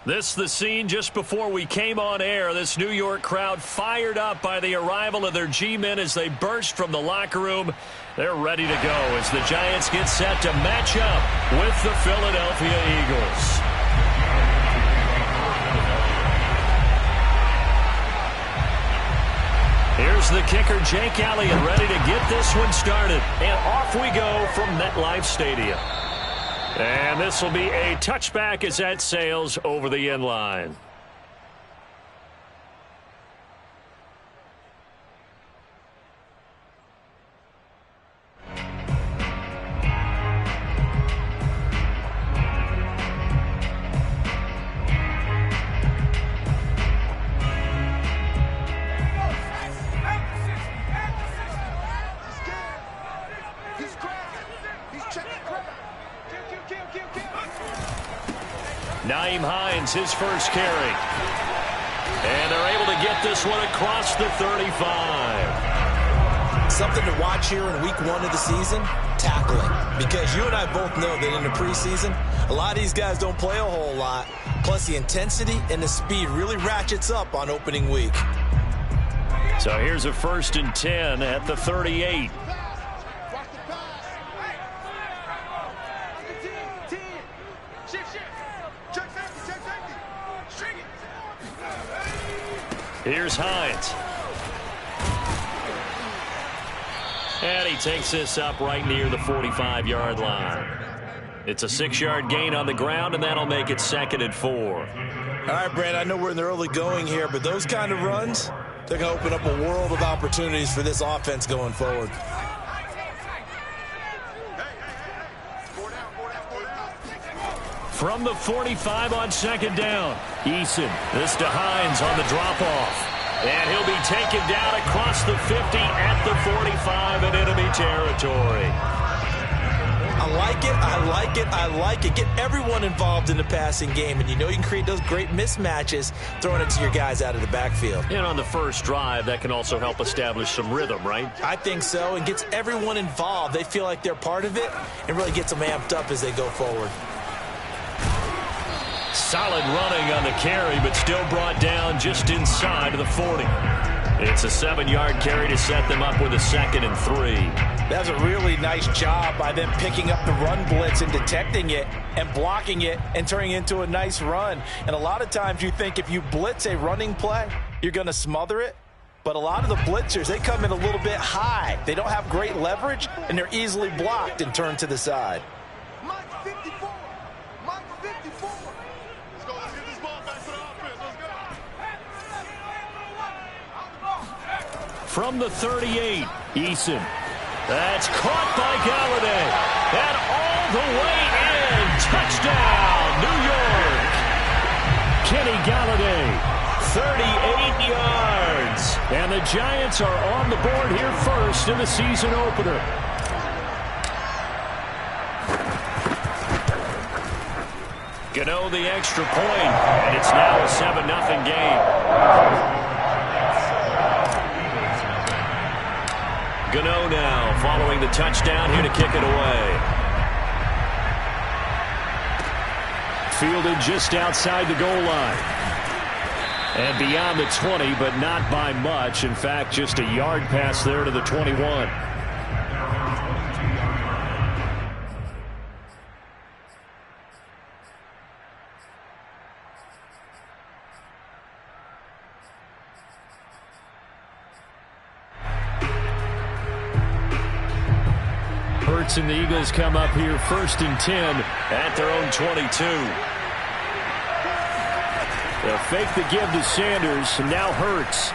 This the scene just before we came on air. This New York crowd fired up by the arrival of their G-men as they burst from the locker room. They're ready to go as the Giants get set to match up with the Philadelphia Eagles. Here's the kicker, Jake Elliott, ready to get this one started. And off we go from MetLife Stadium. And this will be a touchback as that sails over the end line. Nyheim Hines, his first carry. And they're able to get this one across the 35. Something to watch here in week 1 of the season, tackling. Because you and I both know that in the preseason, a lot of these guys don't play a whole lot. Plus the intensity and the speed really ratchets up on opening week. So here's a 1st and 10 at the 38. Here's Hines. And he takes this up right near the 45-yard line. It's a 6-yard gain on the ground, and that'll make it 2nd and 4. All right, Brand, I know we're in the early going here, but those kind of runs, they're going to open up a world of opportunities for this offense going forward. From the 45 on 2nd down, Eason. This to Hines on the drop-off. And he'll be taken down across the 50 at the 45 in enemy territory. I like it, I like it, I like it. Get everyone involved in the passing game, and you know you can create those great mismatches throwing it to your guys out of the backfield. And on the first drive, that can also help establish some rhythm, right? I think so, and gets everyone involved. They feel like they're part of it, and really gets them amped up as they go forward. Solid running on the carry, but still brought down just inside of the 40. It's a 7-yard carry to set them up with a 2nd and 3. That's a really nice job by them picking up the run blitz and detecting it and blocking it and turning it into a nice run. And a lot of times you think if you blitz a running play, you're going to smother it. But a lot of the blitzers, they come in a little bit high. They don't have great leverage, and they're easily blocked and turned to the side. From the 38, Eason. That's caught by Galladay. And all the way in. Touchdown, New York. Kenny Galladay, 38 yards. And the Giants are on the board here first in the season opener. Gano the extra point, and it's now a 7-0 game. Gano now following the touchdown here to kick it away. Fielded just outside the goal line. And beyond the 20, but not by much. In fact, just a yard pass there to the 21. Hurts and the Eagles come up here 1st and 10 at their own 22. They'll fake the give to Sanders, and now Hurts.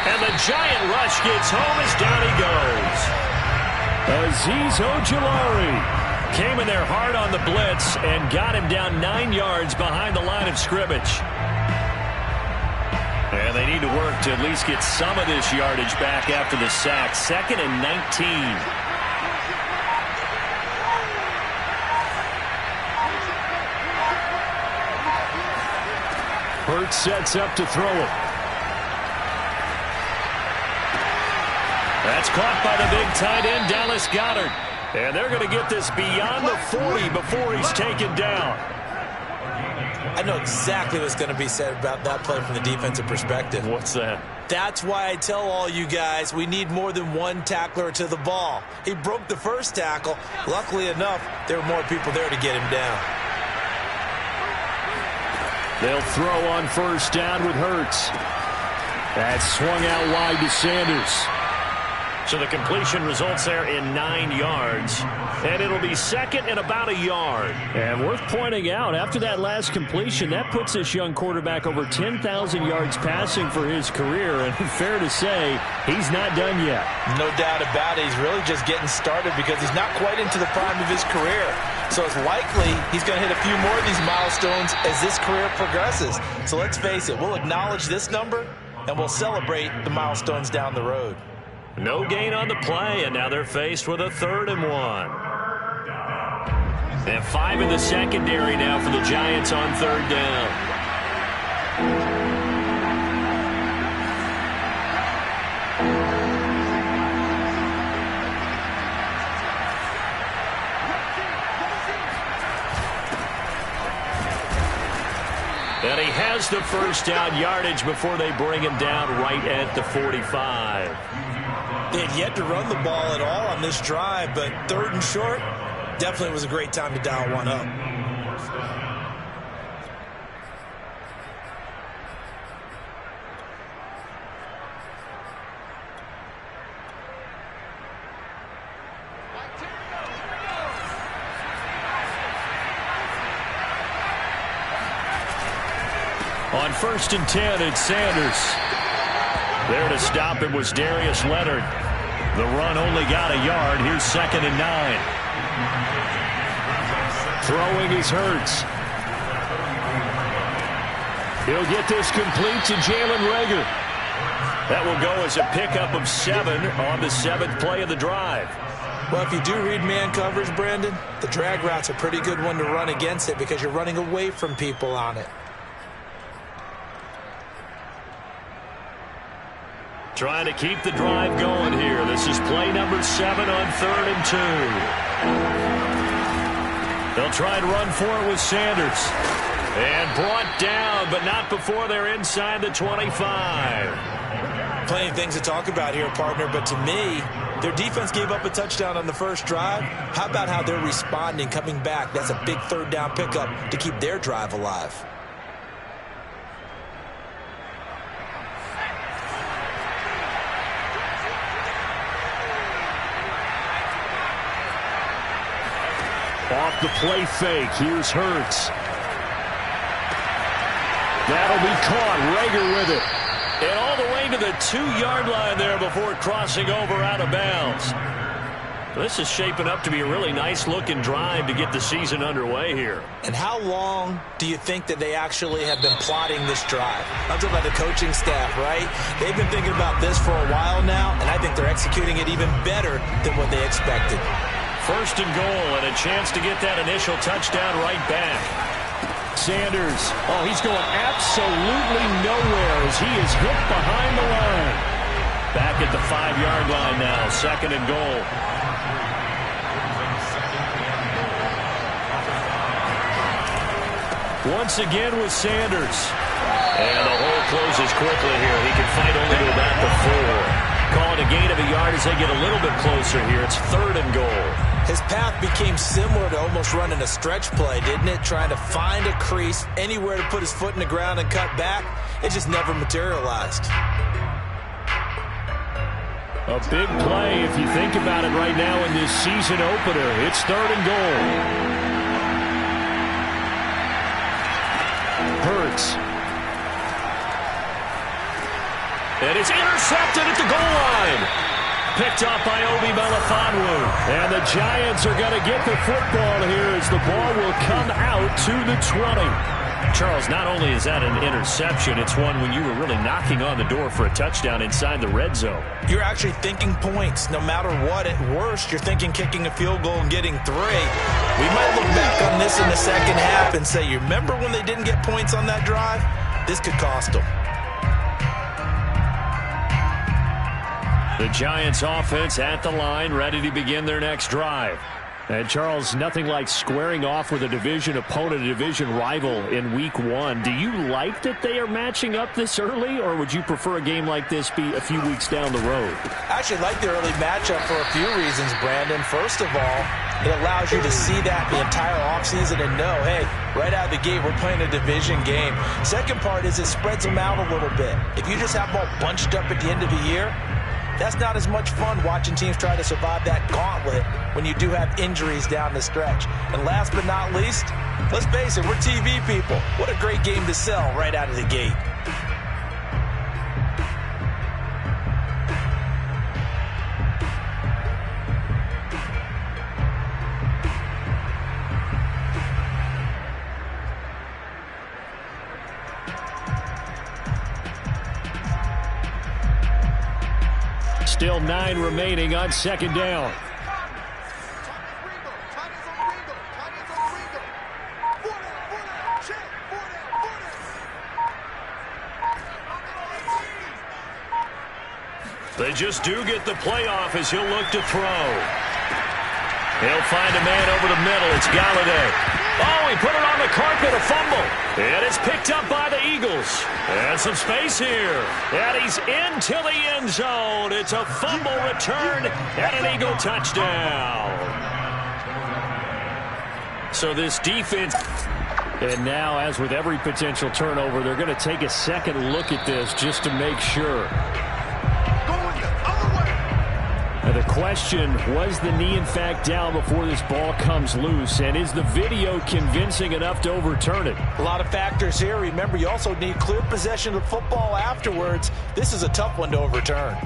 And the giant rush gets home as down he goes. Azeez Ojulari came in there hard on the blitz and got him down 9 yards behind the line of scrimmage. And they need to work to at least get some of this yardage back after the sack. 2nd and 19. Hurts sets up to throw it. That's caught by the big tight end, Dallas Goedert. And they're going to get this beyond the 40 before he's taken down. I know exactly what's going to be said about that play from the defensive perspective. What's that? That's why I tell all you guys we need more than one tackler to the ball. He broke the first tackle. Luckily enough, there were more people there to get him down. They'll throw on first down with Hurts. That's swung out wide to Sanders. So the completion results there in 9 yards. And it'll be second and about a yard. And worth pointing out, after that last completion, that puts this young quarterback over 10,000 yards passing for his career. And fair to say, he's not done yet. No doubt about it. He's really just getting started because he's not quite into the prime of his career. So it's likely he's going to hit a few more of these milestones as this career progresses. So let's face it, we'll acknowledge this number and we'll celebrate the milestones down the road. No gain on the play, and now they're faced with a 3rd and 1. They have 5 in the secondary now for the Giants on 3rd down. And he has the first down yardage before they bring him down right at the 45. They had yet to run the ball at all on this drive, but 3rd and short definitely was a great time to dial one up. On 1st and 10, it's Sanders. There to stop it was Darius Leonard. The run only got a yard. Here's 2nd and 9. Throwing is Hurts. He'll get this complete to Jalen Reagor. That will go as a pickup of 7 on the 7th play of the drive. Well, if you do read man coverage, Brandon, the drag route's a pretty good one to run against it because you're running away from people on it. Trying to keep the drive going here. This is play number 7 on 3rd and 2. They'll try and run for it with Sanders. And brought down, but not before they're inside the 25. Plenty of things to talk about here, partner, but to me, their defense gave up a touchdown on the first drive. How about how they're responding, coming back? That's a big 3rd down pickup to keep their drive alive. Off the play fake, here's Hurts. That'll be caught. Reagor with it. And all the way to the 2-yard line there before crossing over out of bounds. This is shaping up to be a really nice-looking drive to get the season underway here. And how long do you think that they actually have been plotting this drive? I'm talking about the coaching staff, right? They've been thinking about this for a while now, and I think they're executing it even better than what they expected. 1st and goal and a chance to get that initial touchdown right back. Sanders, he's going absolutely nowhere as he is hit behind the line. Back at the 5-yard line now, 2nd and goal. Once again with Sanders. And the hole closes quickly here. He can fight only to about the 4. Call it a gain of a yard as they get a little bit closer here. It's 3rd and goal. His path became similar to almost running a stretch play, didn't it? Trying to find a crease, anywhere to put his foot in the ground and cut back. It just never materialized. A big play if you think about it right now in this season opener. It's 3rd and goal. Hurts. And it's intercepted at the goal line. Picked off by Obi Melifonwu. And the Giants are going to get the football here as the ball will come out to the 20. Charles, not only is that an interception, it's one when you were really knocking on the door for a touchdown inside the red zone. You're actually thinking points no matter what. At worst, you're thinking kicking a field goal and getting 3. We might look back on this in the second half and say, you remember when they didn't get points on that drive? This could cost them. The Giants offense at the line, ready to begin their next drive. And Charles, nothing like squaring off with a division opponent, a division rival in week 1. Do you like that they are matching up this early, or would you prefer a game like this be a few weeks down the road? I actually like the early matchup for a few reasons, Brandon. First of all, it allows you to see that the entire offseason and know, hey, right out of the gate, we're playing a division game. Second part is it spreads them out a little bit. If you just have them all bunched up at the end of the year, that's not as much fun watching teams try to survive that gauntlet when you do have injuries down the stretch. And last but not least, let's face it, we're TV people. What a great game to sell right out of the gate. Still 9 remaining on second down. They just do get the playoff as he'll look to throw. He'll find a man over the middle. It's Galladay. Oh, he put it on the carpet, a fumble. And it's picked up by the Eagles. And some space here. And he's into the end zone. It's a fumble return and an Eagle touchdown. So this defense... And now, as with every potential turnover, they're going to take a second look at this just to make sure. The question, was the knee in fact down before this ball comes loose? And is the video convincing enough to overturn it? A lot of factors here. Remember, you also need clear possession of football afterwards. This is a tough one to overturn.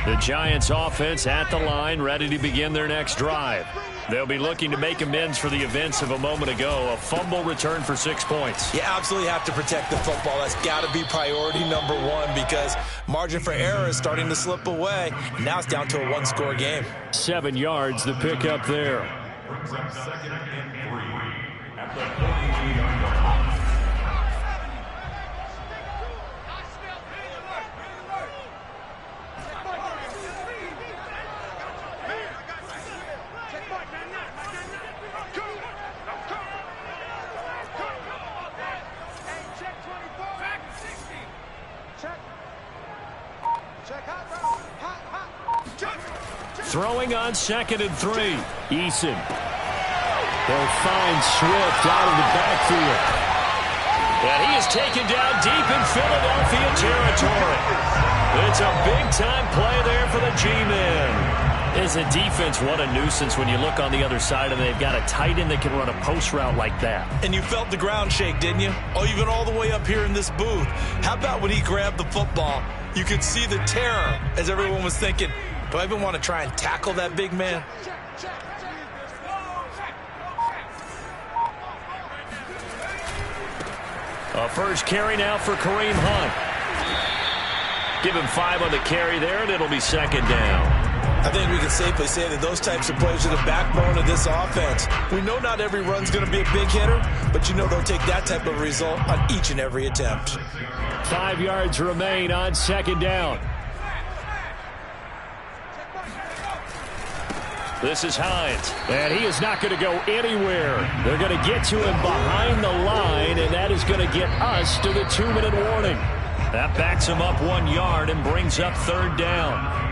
The Giants offense at the line, ready to begin their next drive. They'll be looking to make amends for the events of a moment ago. A fumble return for 6 points. You absolutely have to protect the football. That's got to be priority number one because margin for error is starting to slip away. Now it's down to a one-score game. 7 yards, the pickup there. Second and 3 at the 43-yard line. Throwing on 2nd and 3. Eason. They'll find Swift out of the backfield. And he is taken down deep in Philadelphia territory. It's a big-time play there for the G-men. As a defense, what a nuisance when you look on the other side and they've got a tight end that can run a post route like that. And you felt the ground shake, didn't you? Oh, even all the way up here in this booth. How about when he grabbed the football? You could see the terror as everyone was thinking, do I even want to try and tackle that big man? A first carry now for Kareem Hunt. Give him 5 on the carry there, and it'll be 2nd down. I think we can safely say that those types of plays are the backbone of this offense. We know not every run's going to be a big hitter, but you know they'll take that type of result on each and every attempt. 5 yards remain on 2nd down. This is Hines, and he is not going to go anywhere. They're going to get to him behind the line, and that is going to get us to the 2-minute warning. That backs him up 1 yard and brings up 3rd down.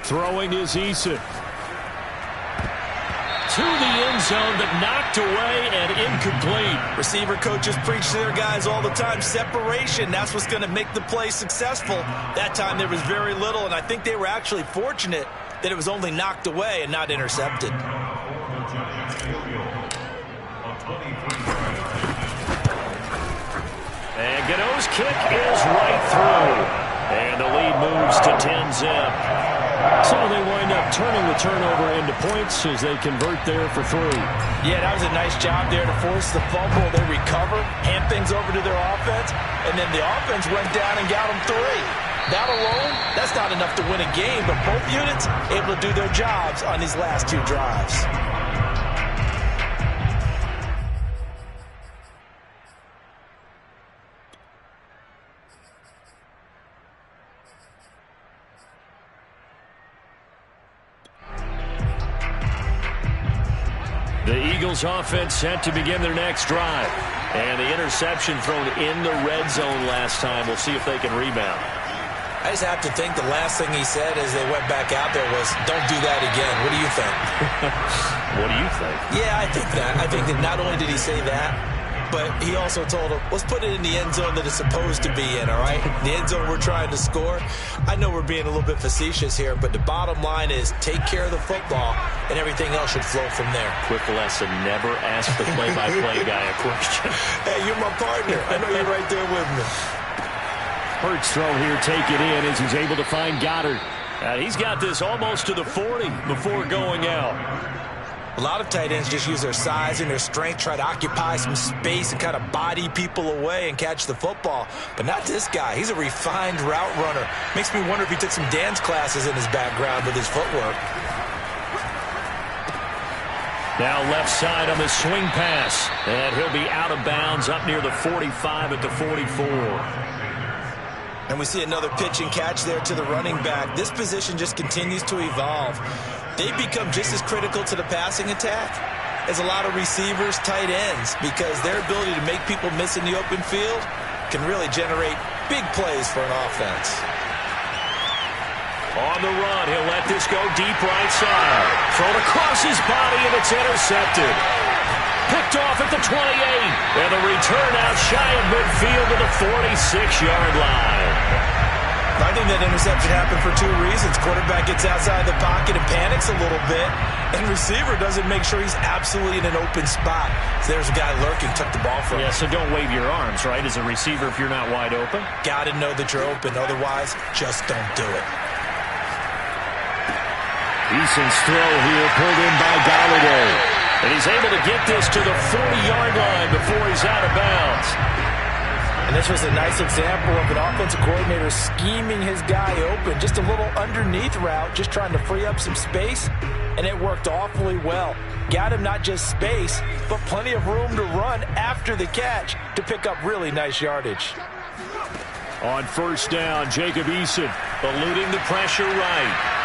Throwing is Eason. To the end zone, but knocked away and incomplete. Receiver coaches preach to their guys all the time. Separation, that's what's going to make the play successful. That time there was very little, and I think they were actually fortunate that it was only knocked away and not intercepted. And Gano's kick is right through. And the lead moves to 10-zip. So they wind up turning the turnover into points as they convert there for 3. Yeah, that was a nice job there to force the fumble. They recover, hand things over to their offense, and then the offense went down and got them 3. That alone, that's not enough to win a game, but both units able to do their jobs on these last two drives. The Eagles offense set to begin their next drive. And the interception thrown in the red zone last time. We'll see if they can rebound. I just have to think the last thing he said as they went back out there was, don't do that again. What do you think? What do you think? Yeah, I think that. I think that not only did he say that, but he also told him, let's put it in the end zone that it's supposed to be in, all right? The end zone we're trying to score. I know we're being a little bit facetious here, but the bottom line is take care of the football, and everything else should flow from there. Quick lesson, never ask the play-by-play guy a question. Hey, you're my partner. I know you're right there with me. Hurts throw here, take it in as he's able to find Goddard. He's got this almost to the 40 before going out. A lot of tight ends just use their size and their strength, try to occupy some space and kind of body people away and catch the football. But not this guy. He's a refined route runner. Makes me wonder if he took some dance classes in his background with his footwork. Now left side on the swing pass. And he'll be out of bounds up near the 45 at the 44. And we see another pitch and catch there to the running back. This position just continues to evolve. They become just as critical to the passing attack as a lot of receivers, tight ends, because their ability to make people miss in the open field can really generate big plays for an offense. On the run, he'll let this go deep right side. Thrown across his body, and it's intercepted. Picked off at the 28, and the return out shy of midfield to the 46-yard line. I think that interception happened for two reasons. Quarterback gets outside the pocket and panics a little bit, and receiver doesn't make sure he's absolutely in an open spot. So there's a guy lurking, took the ball from him. Yeah, so don't wave your arms, right, as a receiver if you're not wide open. Got to know that you're open. Otherwise, just don't do it. Eason's throw here pulled in by Golladay. And he's able to get this to the 40-yard line before he's out of bounds. And this was a nice example of an offensive coordinator scheming his guy open. Just a little underneath route, just trying to free up some space, and it worked awfully well. Got him not just space, but plenty of room to run after the catch to pick up really nice yardage. On first down, Jacob Eason eluding the pressure right.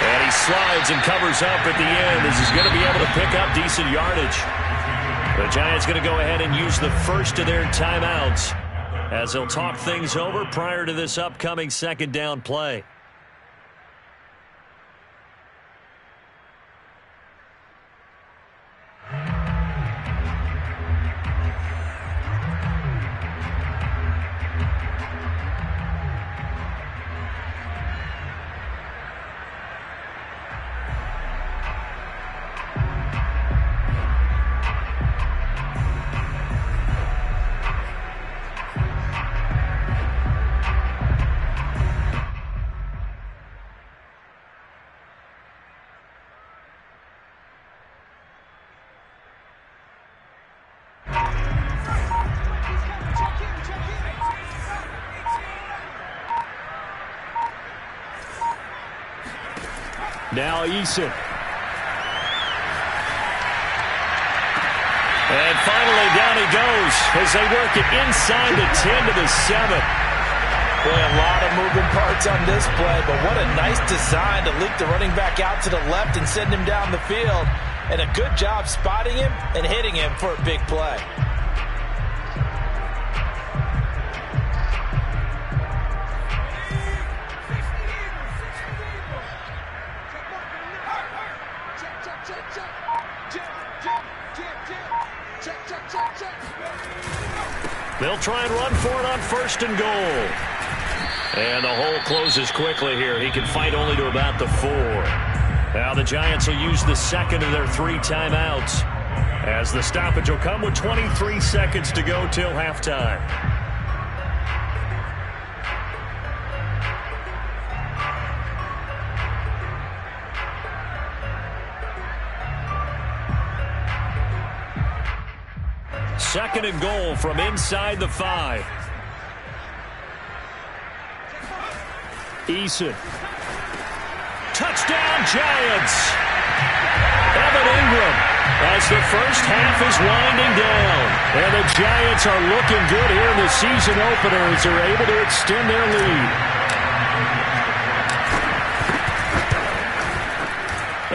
And he slides and covers up at the end as he's going to be able to pick up decent yardage. The Giants going to go ahead and use the first of their timeouts as they'll talk things over prior to this upcoming second down play. Now Eason. And finally down he goes as they work it inside the 10 to the 7. Boy, a lot of moving parts on this play, but what a nice design to leak the running back out to the left and send him down the field. And a good job spotting him and hitting him for a big play. They'll try and run for it on first and goal. And the hole closes quickly here. He can fight only to about the 4. Now the Giants will use the second of their 3 timeouts as the stoppage will come with 23 seconds to go till halftime. Second and goal from inside the 5. Eason. Touchdown, Giants! Evan Ingram as the first half is winding down. And the Giants are looking good here in the season opener as they're able to extend their lead.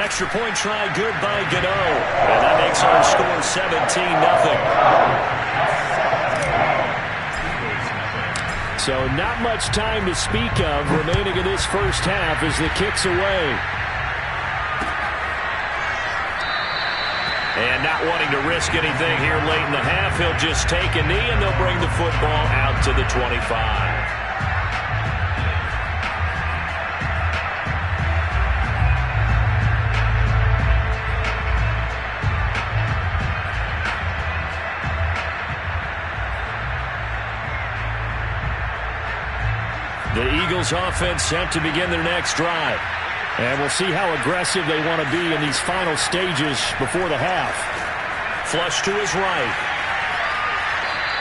Extra point try good by Gano. And that makes our score 17-0. So not much time to speak of remaining in this first half as the kick's away. And not wanting to risk anything here late in the half, he'll just take a knee and they'll bring the football out to the 25. The Eagles offense set to begin their next drive. And we'll see how aggressive they want to be in these final stages before the half. Flush to his right.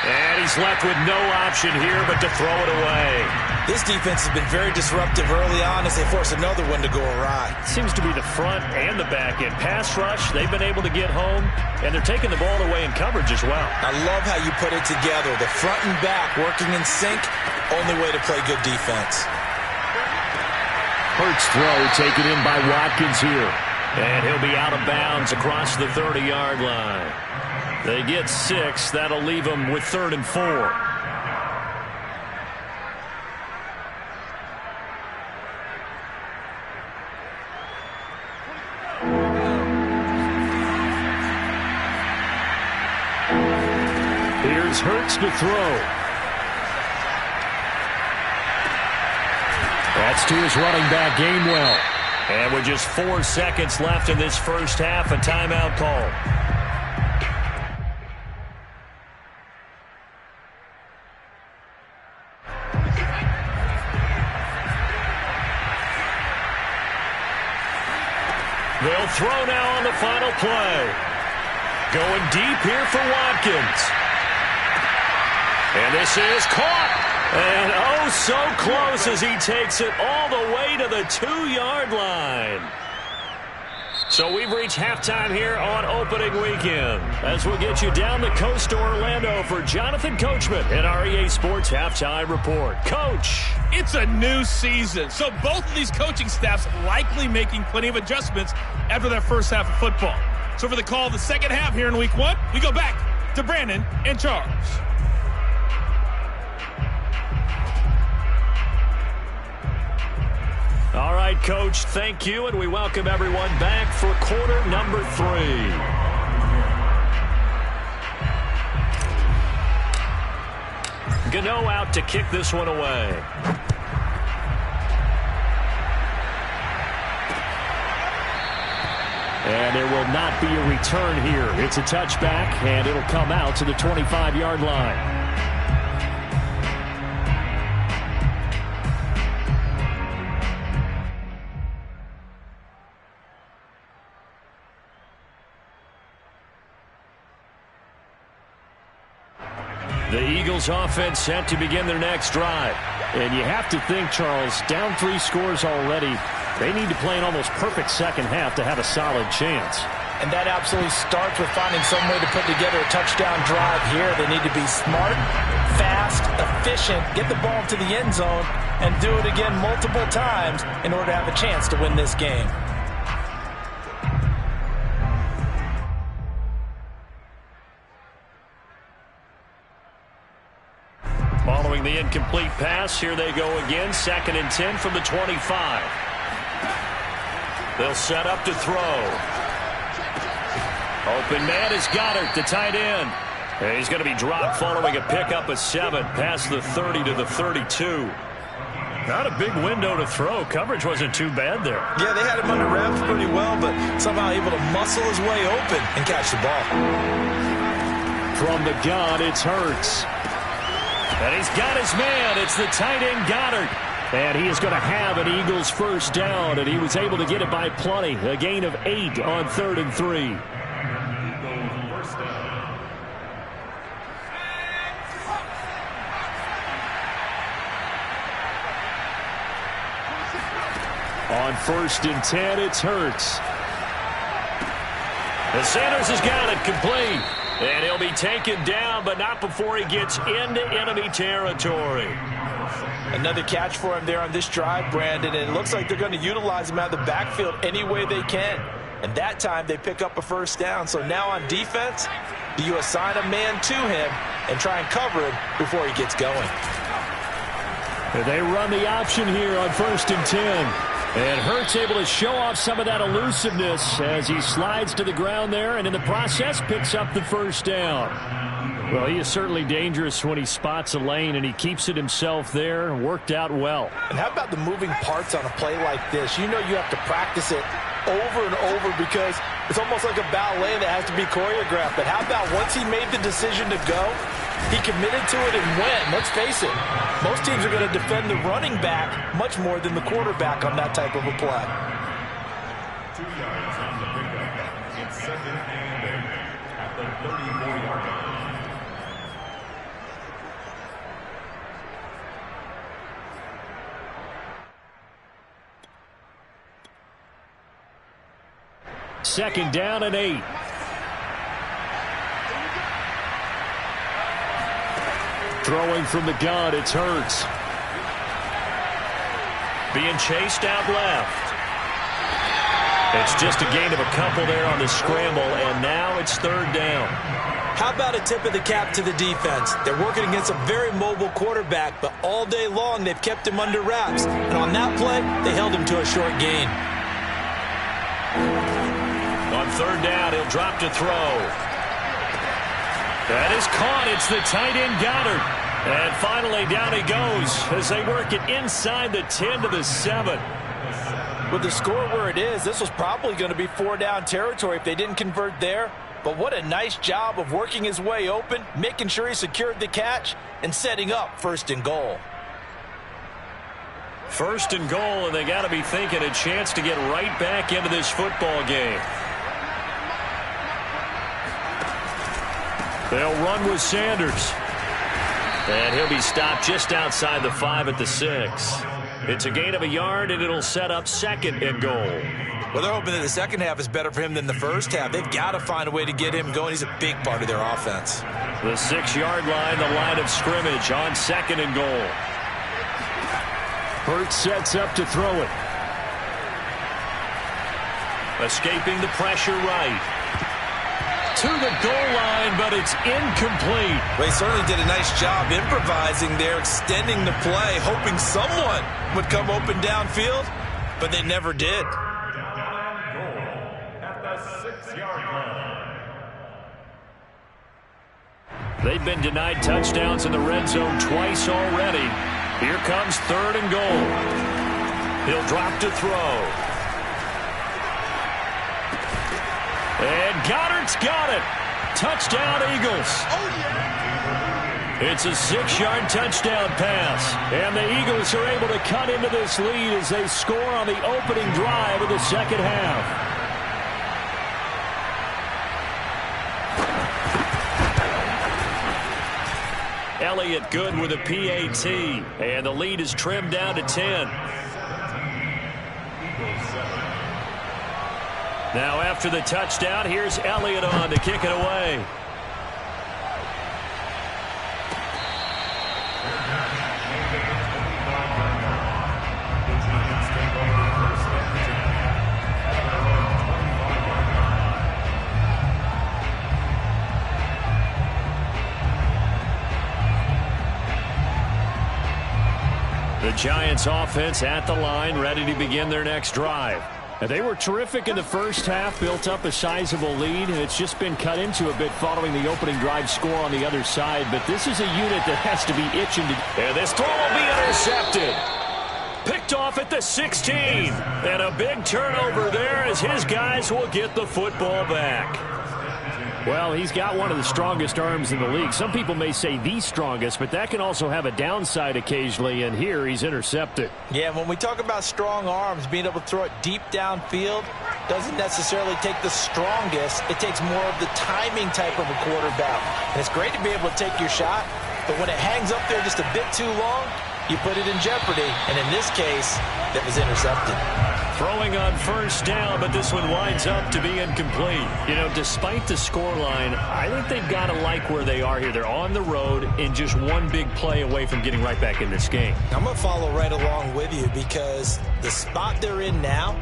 And he's left with no option here but to throw it away. This defense has been very disruptive early on as they force another one to go awry. Seems to be the front and the back end. Pass rush, they've been able to get home, and they're taking the ball away in coverage as well. I love how you put it together. The front and back working in sync, only way to play good defense. Hurts throw taken in by Watkins here. And he'll be out of bounds across the 30-yard line. They get 6. That'll leave them with 3rd and 4. Here's Hurts to throw. That's to his running back, Gainwell. And with just 4 seconds left in this first half, a timeout call. They'll throw now on the final play. Going deep here for Watkins. And this is caught. And oh, so close as he takes it all the way to the 2-yard line. So we've reached halftime here on opening weekend. As we'll get you down the coast to Orlando for Jonathan Coachman in our EA Sports Halftime Report. Coach. It's a new season, so both of these coaching staffs likely making plenty of adjustments after that first half of football. So for the call of the second half here in week 1, we go back to Brandon and Charles. All right, Coach, thank you, and we welcome everyone back for quarter number 3. Gano out to kick this one away. And there will not be a return here. It's a touchback, and it'll come out to the 25-yard line. The Eagles offense set to begin their next drive. And you have to think, Charles, down 3 scores already. They need to play an almost perfect second half to have a solid chance. And that absolutely starts with finding some way to put together a touchdown drive here. They need to be smart, fast, efficient, get the ball to the end zone, and do it again multiple times in order to have a chance to win this game. Following the incomplete pass, here they go again. 2nd and 10 from the 25. They'll set up to throw. Open man is Goddard, the tight end. And he's going to be dropped following a pickup of 7 past the 30 to the 32. Not a big window to throw. Coverage wasn't too bad there. Yeah, they had him under wraps pretty well, but somehow able to muscle his way open and catch the ball. From the gun, it's Hurts. And he's got his man. It's the tight end, Goddard. And he is going to have an Eagles first down, and he was able to get it by plenty. A gain of 8 on 3rd and 3. 1st and 10. It's Hurts. And Sanders has got it complete. And he'll be taken down, but not before he gets into enemy territory. Another catch for him there on this drive, Brandon, and it looks like they're going to utilize him out of the backfield any way they can. And that time they pick up a 1st down. So now on defense, do you assign a man to him and try and cover him before he gets going? And they run the option here on 1st and 10. And Hurts able to show off some of that elusiveness as he slides to the ground there and in the process picks up the 1st down. Well, he is certainly dangerous when he spots a lane and he keeps it himself there and worked out well. And how about the moving parts on a play like this? You know you have to practice it over and over because it's almost like a ballet that has to be choreographed. But how about once he made the decision to go, he committed to it and went. Let's face it, most teams are going to defend the running back much more than the quarterback on that type of a play. 2 yards on the pickup. It's 2nd and 8 at the 34-yard line. Second down and 8. Throwing from the gun, it's Hurts. Being chased out left. It's just a gain of a couple there on the scramble, and now it's 3rd down. How about a tip of the cap to the defense? They're working against a very mobile quarterback, but all day long they've kept him under wraps. And on that play, they held him to a short gain. On 3rd down, he'll drop to throw. That is caught. It's the tight end Goddard. And finally, down he goes as they work it inside the 10 to the 7. With the score where it is, this was probably going to be 4-down territory if they didn't convert there. But what a nice job of working his way open, making sure he secured the catch, and setting up 1st and goal. 1st and goal, and they got to be thinking a chance to get right back into this football game. They'll run with Sanders. And he'll be stopped just outside the 5 at the 6. It's a gain of a yard, and it'll set up 2nd and goal. Well, they're hoping that the second half is better for him than the first half. They've got to find a way to get him going. He's a big part of their offense. The 6-yard line, the line of scrimmage on 2nd and goal. Hurts sets up to throw it. Escaping the pressure right. To the goal line, but it's incomplete. Well, he certainly did a nice job improvising there, extending the play, hoping someone would come open downfield, but they never did. At the 6-yard line. They've been denied touchdowns in the red zone twice already. Here comes 3rd and goal. He'll drop to throw. And Goddard's got it. Touchdown, Eagles. It's a 6-yard touchdown pass. And the Eagles are able to cut into this lead as they score on the opening drive of the second half. Elliott good with a PAT. And the lead is trimmed down to 10. Now after the touchdown, here's Elliott on to kick it away. The Giants offense at the line, ready to begin their next drive. And they were terrific in the first half, built up a sizable lead, and it's just been cut into a bit following the opening drive score on the other side. But this is a unit that has to be itching to... And this throw will be intercepted. Picked off at the 16. And a big turnover there as his guys will get the football back. Well, he's got one of the strongest arms in the league. Some people may say the strongest, but that can also have a downside occasionally, and here he's intercepted. Yeah, when we talk about strong arms, being able to throw it deep downfield doesn't necessarily take the strongest. It takes more of the timing type of a quarterback. And it's great to be able to take your shot, but when it hangs up there just a bit too long, you put it in jeopardy. And in this case, that was intercepted. Throwing on first down, but this one winds up to be incomplete. You know, despite the scoreline, I think they've got to like where they are here. They're on the road and just one big play away from getting right back in this game. I'm going to follow right along with you because the spot they're in now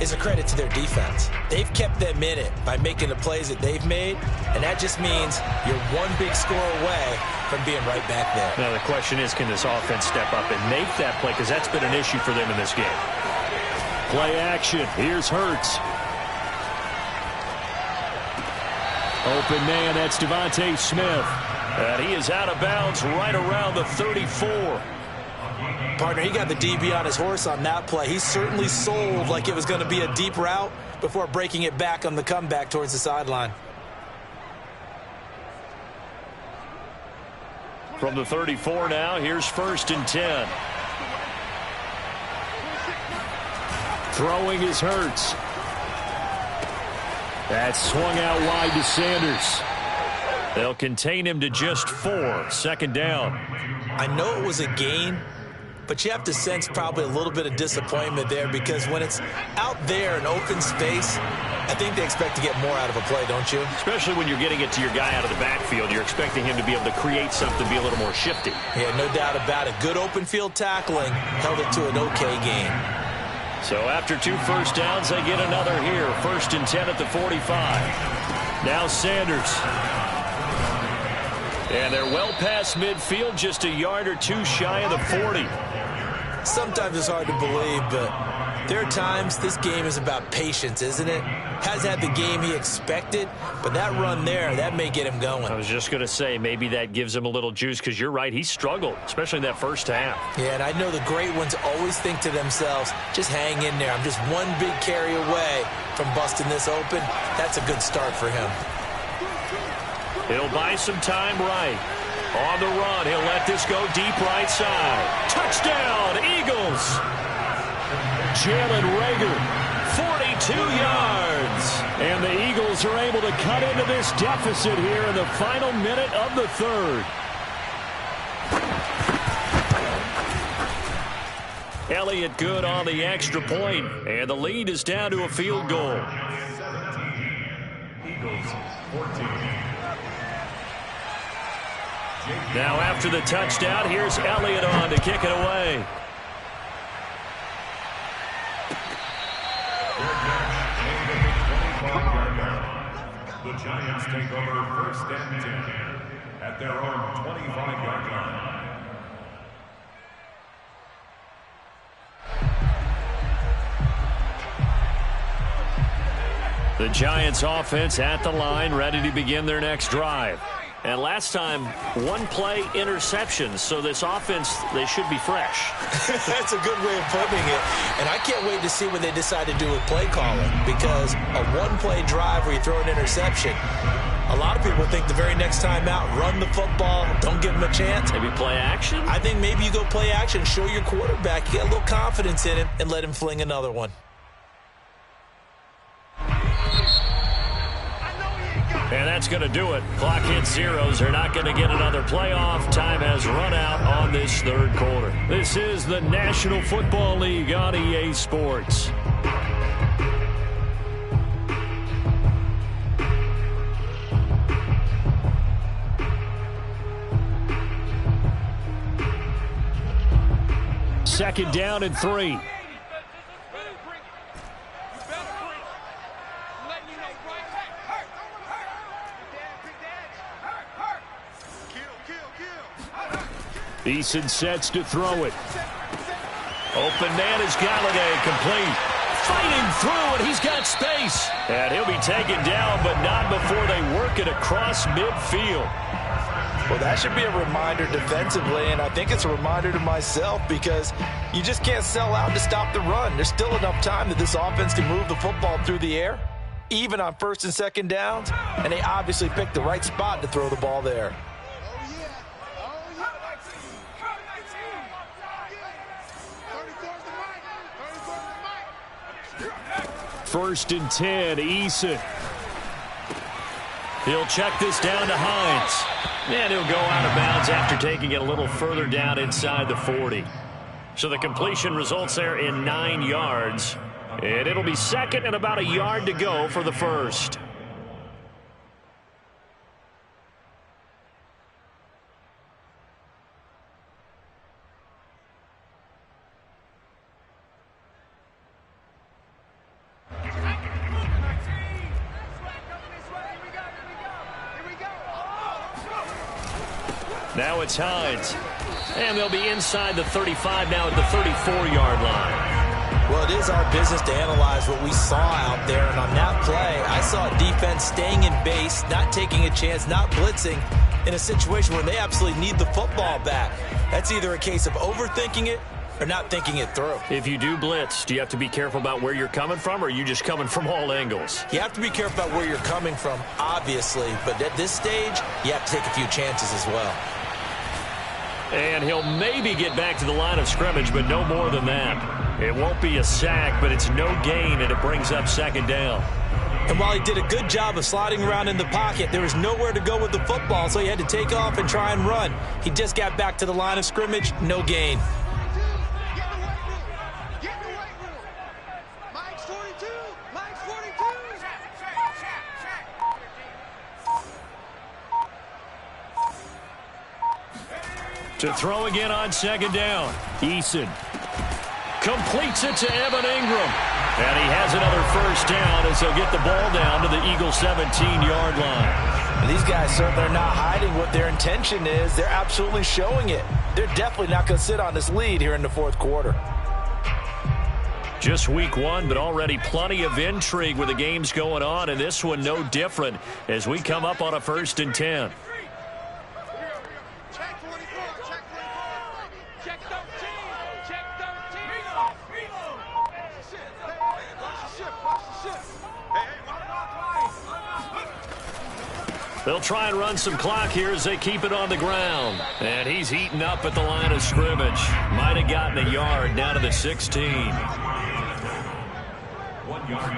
is a credit to their defense. They've kept them in it by making the plays that they've made, and that just means you're one big score away from being right back there. Now, the question is, can this offense step up and make that play? Because that's been an issue for them in this game. Play action. Here's Hurts. Open man, that's Devontae Smith. And he is out of bounds right around the 34. Partner, he got the DB on his horse on that play. He certainly sold like it was going to be a deep route before breaking it back on the comeback towards the sideline. From the 34 now, here's 1st and 10. Throwing is Hurts. That swung out wide to Sanders. They'll contain him to just 4. 2nd down. I know it was a gain, but you have to sense probably a little bit of disappointment there because when it's out there in open space, I think they expect to get more out of a play, don't you? Especially when you're getting it to your guy out of the backfield. You're expecting him to be able to create something, be a little more shifty. Yeah, no doubt about it. Good open field tackling held it to an okay gain. So after 2 first downs, they get another here. 1st and 10 at the 45. Now Sanders. And they're well past midfield, just a yard or 2 shy of the 40. Sometimes it's hard to believe, but there are times this game is about patience, isn't it? Has had the game he expected, but that run there, that may get him going. I was just going to say, maybe that gives him a little juice, because you're right, he struggled, especially in that first half. Yeah, and I know the great ones always think to themselves, just hang in there. I'm just one big carry away from busting this open. That's a good start for him. He'll buy some time right. On the run, he'll let this go deep right side. Touchdown, Eagles! Jalen Reagor, 42 yards. And the Eagles are able to cut into this deficit here in the final minute of the 3rd. Elliott good on the extra point, and the lead is down to a field goal. 17. Eagles 14. Now after the touchdown, here's Elliott on to kick it away. The Giants take over 1st and 10 at their own 25-yard line. The Giants offense at the line, ready to begin their next drive. And last time, 1 play interceptions, so this offense, they should be fresh. That's a good way of putting it. And I can't wait to see what they decide to do with play calling, because a 1-play drive where you throw an interception, a lot of people think the very next time out, run the football, don't give them a chance. Maybe play action? I think maybe you go play action, show your quarterback, you get a little confidence in him, and let him fling another one. And that's going to do it. Clock hits zeros. They're not going to get another playoff. Time has run out on this 3rd quarter. This is the National Football League on EA Sports. Second down and 3. Eason sets to throw it. Open man is Galladay, complete. Fighting through, and he's got space. And he'll be taken down, but not before they work it across midfield. Well, that should be a reminder defensively, and I think it's a reminder to myself because you just can't sell out to stop the run. There's still enough time that this offense can move the football through the air, even on 1st and 2nd downs, and they obviously picked the right spot to throw the ball there. 1st and 10, Eason. He'll check this down to Hines. And he'll go out of bounds after taking it a little further down inside the 40. So the completion results there in 9 yards. And it'll be second and about a yard to go for the first. Now it's Hines. And they'll be inside the 35 now at the 34-yard line. Well, it is our business to analyze what we saw out there. And on that play, I saw a defense staying in base, not taking a chance, not blitzing in a situation where they absolutely need the football back. That's either a case of overthinking it or not thinking it through. If you do blitz, do you have to be careful about where you're coming from, or are you just coming from all angles? You have to be careful about where you're coming from, obviously. But at this stage, you have to take a few chances as well. And he'll maybe get back to the line of scrimmage, but no more than that. It won't be a sack, but it's no gain, and it brings up second down. And while he did a good job of sliding around in the pocket, there was nowhere to go with the football, so he had to take off and try and run. He just got back to the line of scrimmage, no gain. To throw again on second down. Eason completes it to Evan Ingram. And he has another first down as he'll get the ball down to the Eagles' 17-yard line. And these guys certainly are not hiding what their intention is. They're absolutely showing it. They're definitely not going to sit on this lead here in the fourth quarter. Just week one, but already plenty of intrigue with the games going on, and this one no different as we come up on a 1st and 10. They'll try and run some clock here as they keep it on the ground. And he's eaten up at the line of scrimmage. Might have gotten a yard down to the 16. 1 yard.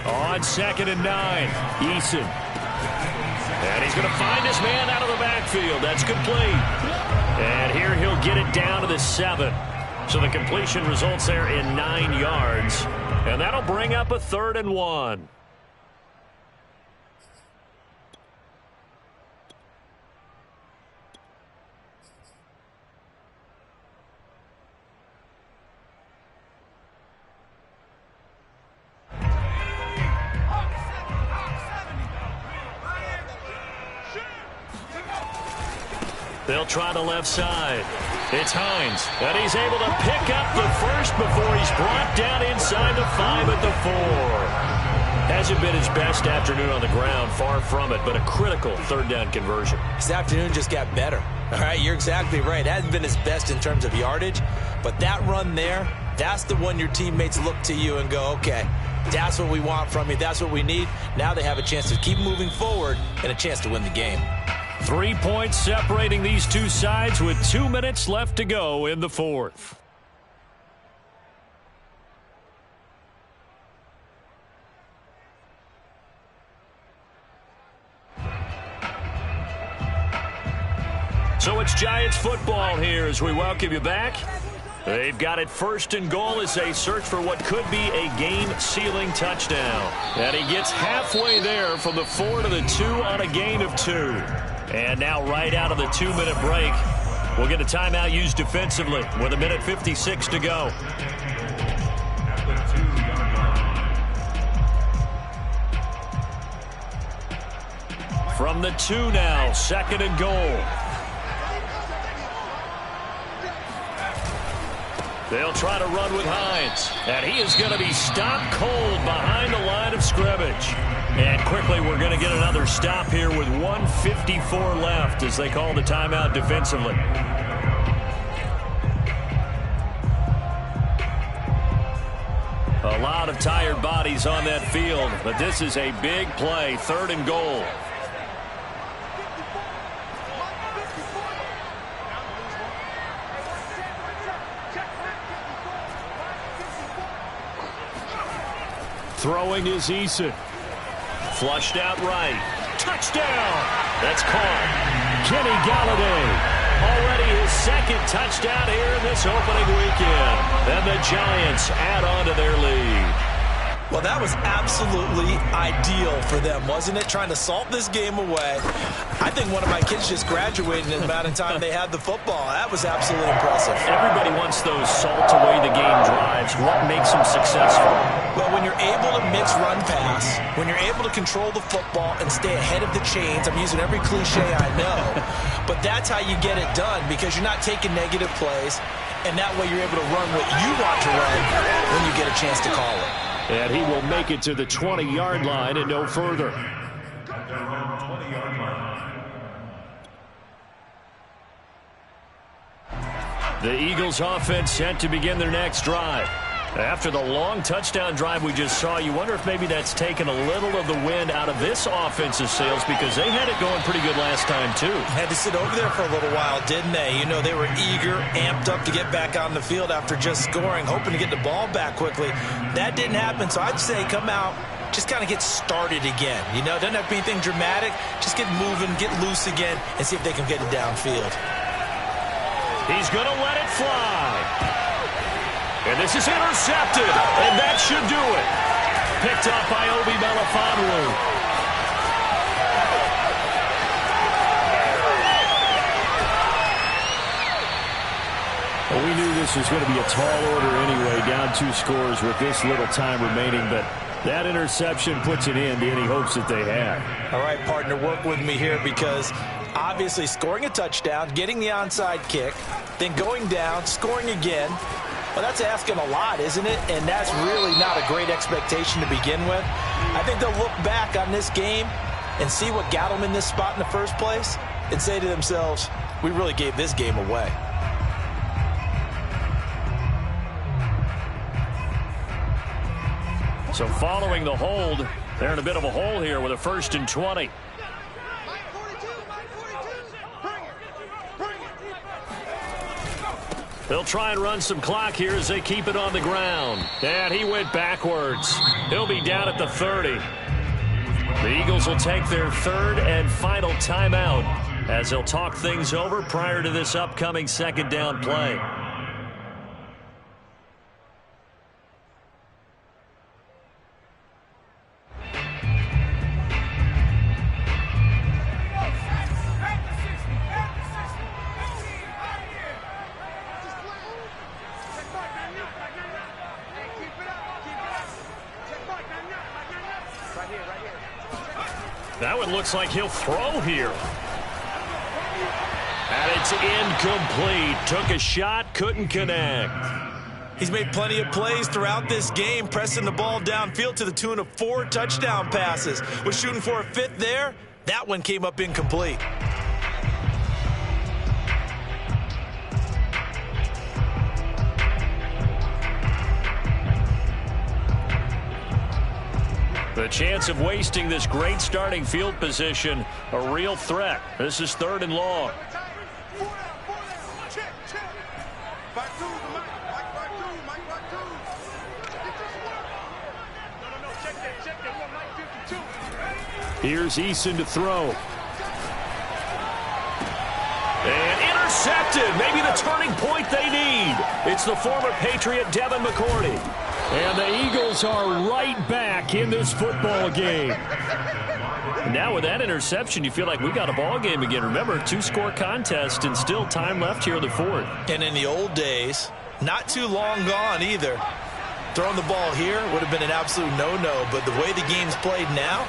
On 2nd and 9, Eason. And he's going to find his man out of the backfield. That's complete. And here he'll get it down to the 7. So the completion results there in 9 yards. And that'll bring up a 3rd and 1. They'll try the left side. It's Hines, and he's able to pick up the first before he's brought down inside the 5 at the 4. Hasn't been his best afternoon on the ground, far from it, but a critical 3rd down conversion. This afternoon just got better. All right, you're exactly right. It hasn't been his best in terms of yardage, but that run there, that's the one your teammates look to you and go, okay, that's what we want from you. That's what we need. Now they have a chance to keep moving forward and a chance to win the game. 3 points separating these two sides with 2 minutes left to go in the 4th. So it's Giants football here as we welcome you back. They've got it 1st and goal as they search for what could be a game-sealing touchdown. And he gets halfway there from the 4 to the 2 on a gain of 2. And now right out of the 2-minute break, we'll get a timeout used defensively with 1:56 to go. From the 2 now, 2nd and goal. They'll try to run with Hines, and he is going to be stopped cold behind the line of scrimmage. And quickly, we're going to get another stop here with 1:54 left as they call the timeout defensively. A lot of tired bodies on that field, but this is a big play, 3rd and goal. Throwing is Eason. Flushed out right. Touchdown! That's caught. Kenny Golladay. Already his 2nd touchdown here in this opening weekend. And the Giants add on to their lead. Well, that was absolutely ideal for them, wasn't it? Trying to salt this game away. I think one of my kids just graduated in the amount of time they had the football. That was absolutely impressive. Everybody wants those salt away the game drives. What makes them successful? Well, when you're able to mix run pass, when you're able to control the football and stay ahead of the chains, I'm using every cliche I know, but that's how you get it done because you're not taking negative plays, and that way you're able to run what you want to run when you get a chance to call it. And he will make it to the 20-yard line and no further. The Eagles offense set to begin their next drive. After the long touchdown drive we just saw, you wonder if maybe that's taken a little of the wind out of this offensive sails because they had it going pretty good last time too. Had to sit over there for a little while, didn't they? You know, they were eager, amped up to get back on the field after just scoring, hoping to get the ball back quickly. That didn't happen, so I'd say come out, just kind of get started again. You know, doesn't have to be anything dramatic. Just get moving, get loose again, and see if they can get it downfield. He's going to let it fly. And this is intercepted, and that should do it. Picked up by Obi Melifonwu. Well, we knew this was going to be a tall order anyway, down 2 scores with this little time remaining, but that interception puts an end to any hopes that they had. All right, partner, work with me here because obviously scoring a touchdown, getting the onside kick, then going down, scoring again. Well, that's asking a lot, isn't it? And that's really not a great expectation to begin with. I think they'll look back on this game and see what got them in this spot in the first place and say to themselves, we really gave this game away. So following the hold, they're in a bit of a hole here with a 1st and 20. They'll try and run some clock here as they keep it on the ground. And he went backwards. He'll be down at the 30. The Eagles will take their 3rd and final timeout as they'll talk things over prior to this upcoming 2nd down play. That one looks like he'll throw here. And it's incomplete. Took a shot, couldn't connect. He's made plenty of plays throughout this game, pressing the ball downfield to the tune of 4 touchdown passes. Was shooting for a 5th there. That one came up incomplete. The chance of wasting this great starting field position, a real threat. This is 3rd and long. Here's Eason to throw. And intercepted. Maybe the turning point they need. It's the former Patriot Devin McCourty. And the Eagles are right back in this football game. And now with that interception, you feel like we got a ball game again. Remember, 2-score contest and still time left here in the 4th. And in the old days, not too long gone either. Throwing the ball here would have been an absolute no-no. But the way the game's played now,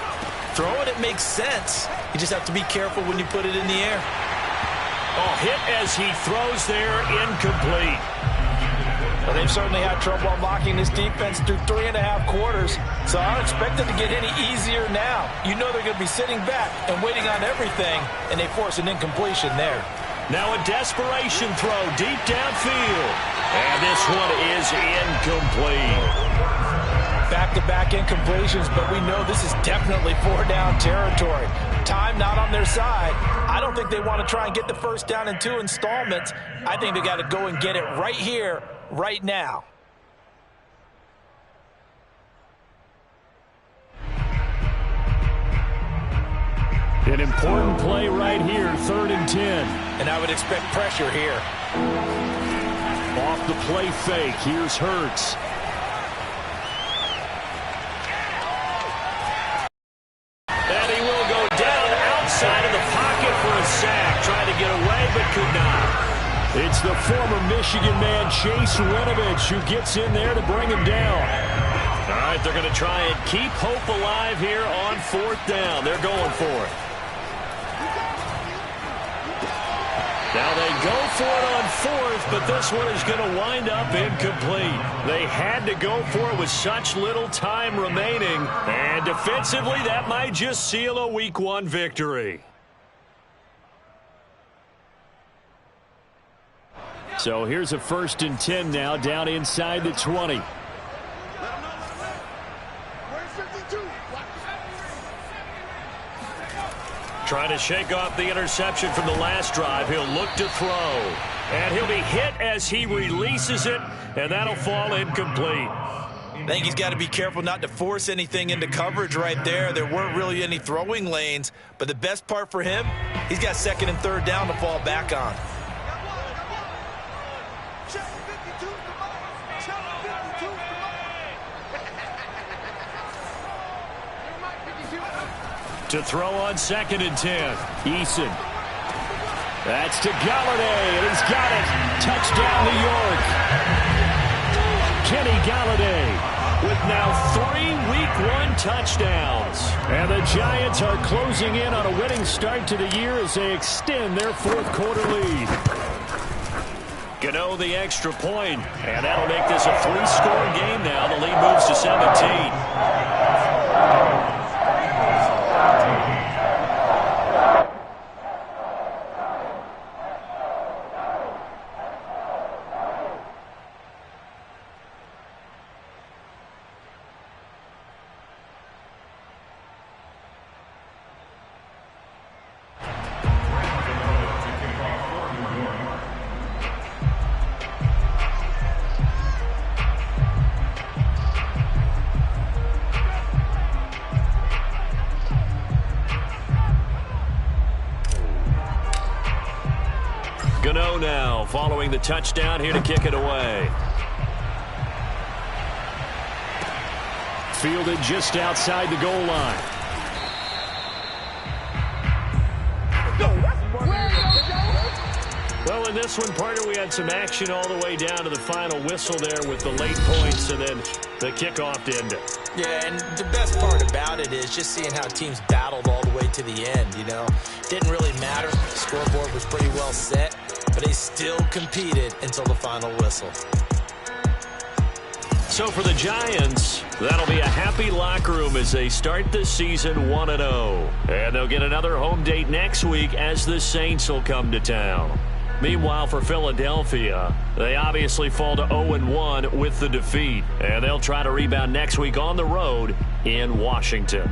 throwing it makes sense. You just have to be careful when you put it in the air. Oh, hit as he throws there, incomplete. Well, they've certainly had trouble unlocking this defense through 3.5 quarters, so I don't expect it to get any easier now. You know they're going to be sitting back and waiting on everything, and they force an incompletion there. Now a desperation throw deep downfield, and this one is incomplete. Back-to-back incompletions, but we know this is definitely 4-down territory. Time not on their side. I don't think they want to try and get the first down in 2 installments. I think they got to go and get it right here, right now. An important play right here, 3rd and 10. And I would expect pressure here. Off the play fake, here's Hurts. could not. It's the former Michigan man, Chase Winovich, who gets in there to bring him down. All right, they're going to try and keep hope alive here on 4th down. They're going for it. Now they go for it on 4th, but this one is going to wind up incomplete. They had to go for it with such little time remaining. And defensively, that might just seal a Week 1 victory. So here's a 1st and 10 now, down inside the 20. Trying to shake off the interception from the last drive. He'll look to throw. And he'll be hit as he releases it, and that'll fall incomplete. I think he's got to be careful not to force anything into coverage right there. There weren't really any throwing lanes, but the best part for him, he's got 2nd and 3rd down to fall back on. To throw on 2nd and 10. Eason. That's to Galladay, and he's got it. Touchdown, New York. Kenny Galladay with now 3 Week 1 touchdowns. And the Giants are closing in on a winning start to the year as they extend their 4th quarter lead. Gano the extra point, and that'll make this a 3-score game now. The lead moves to 17. Gano now following the touchdown here to kick it away. Fielded just outside the goal line. Well, in this one, partner, we had some action all the way down to the final whistle there with the late points and then the kickoff to end it. Yeah, and the best part about it is just seeing how teams battled all the way to the end, you know. Didn't really matter. The scoreboard was pretty well set, but they still competed until the final whistle. So for the Giants, that'll be a happy locker room as they start the season 1-0. And they'll get another home date next week as the Saints will come to town. Meanwhile, for Philadelphia, they obviously fall to 0-1 with the defeat. And they'll try to rebound next week on the road in Washington.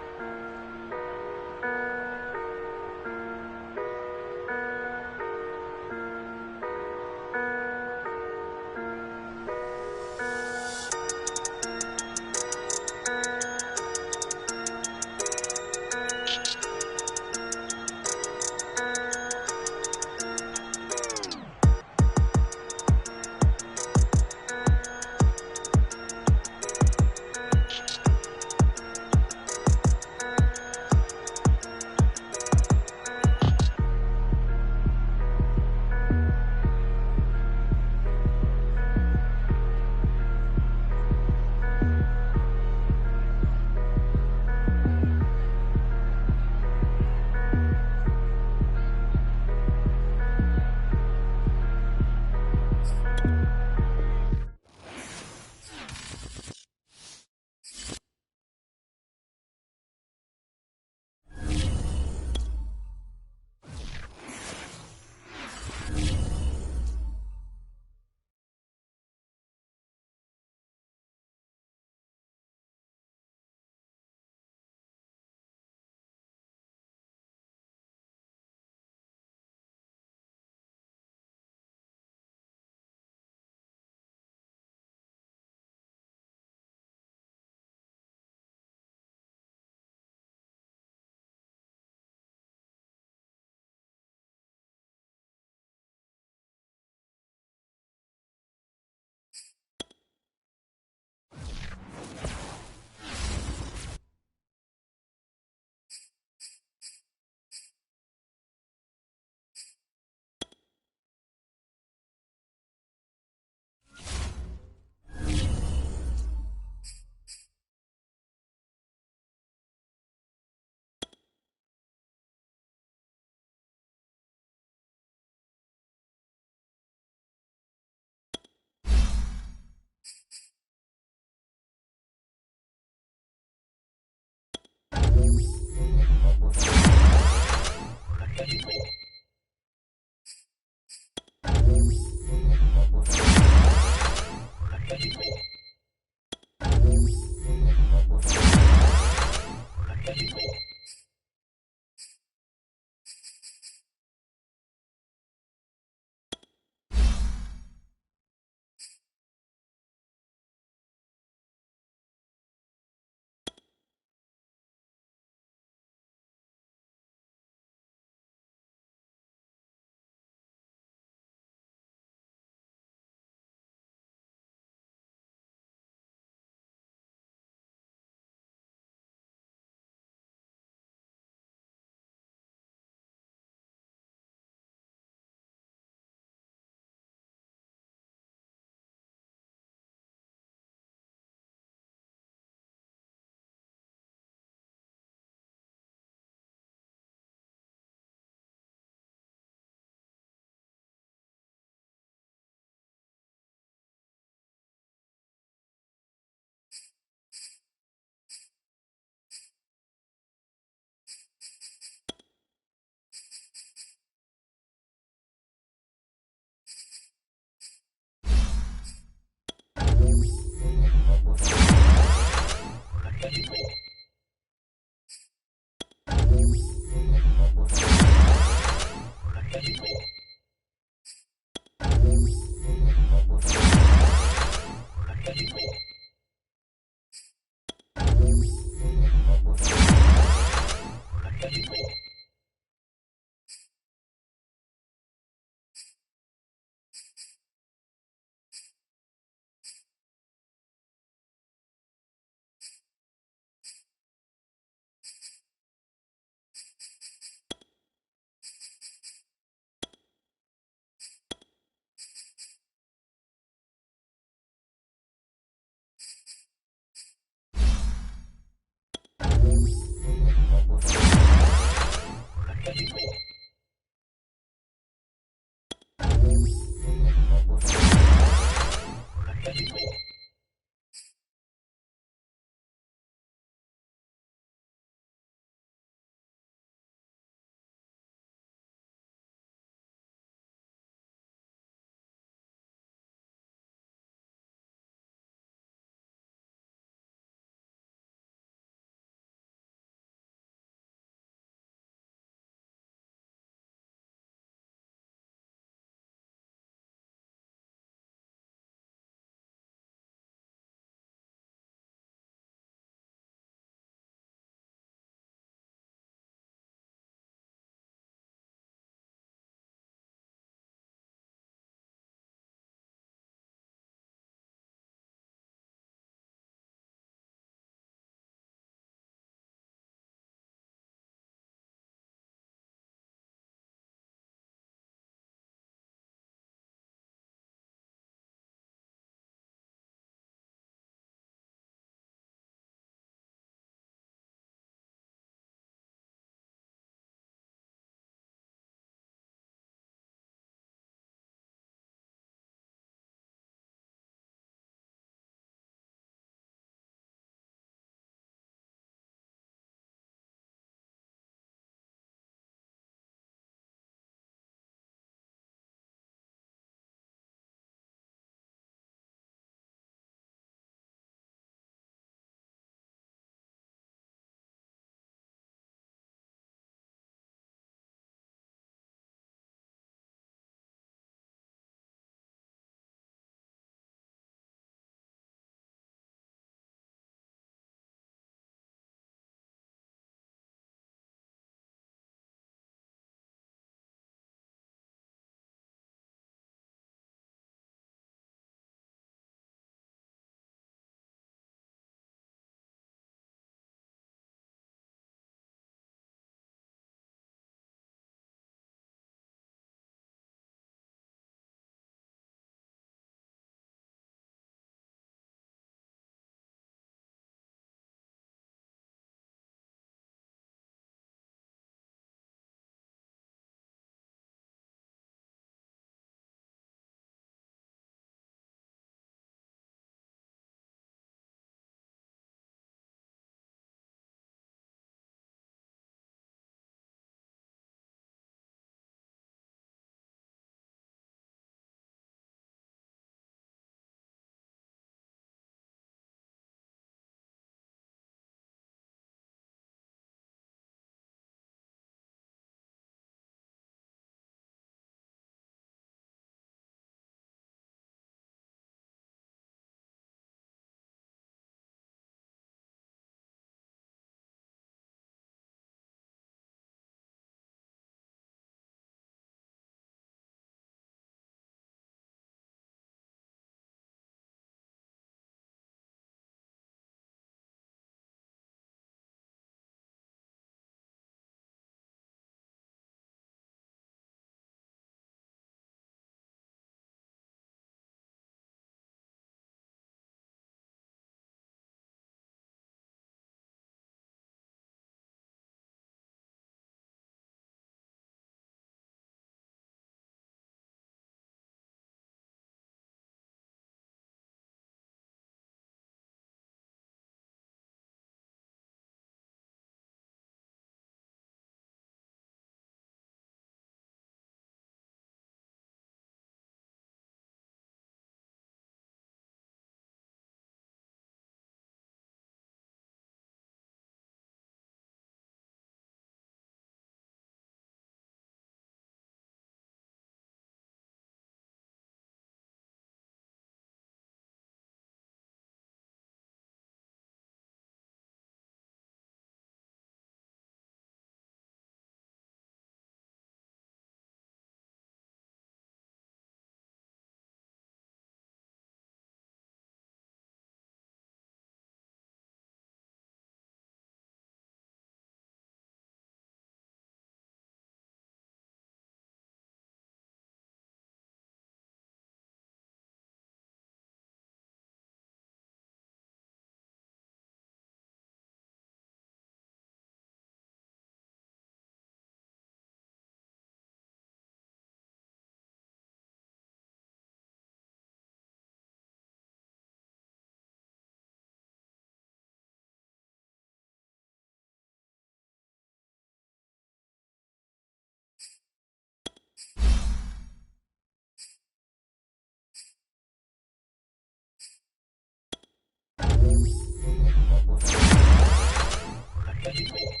Thank you.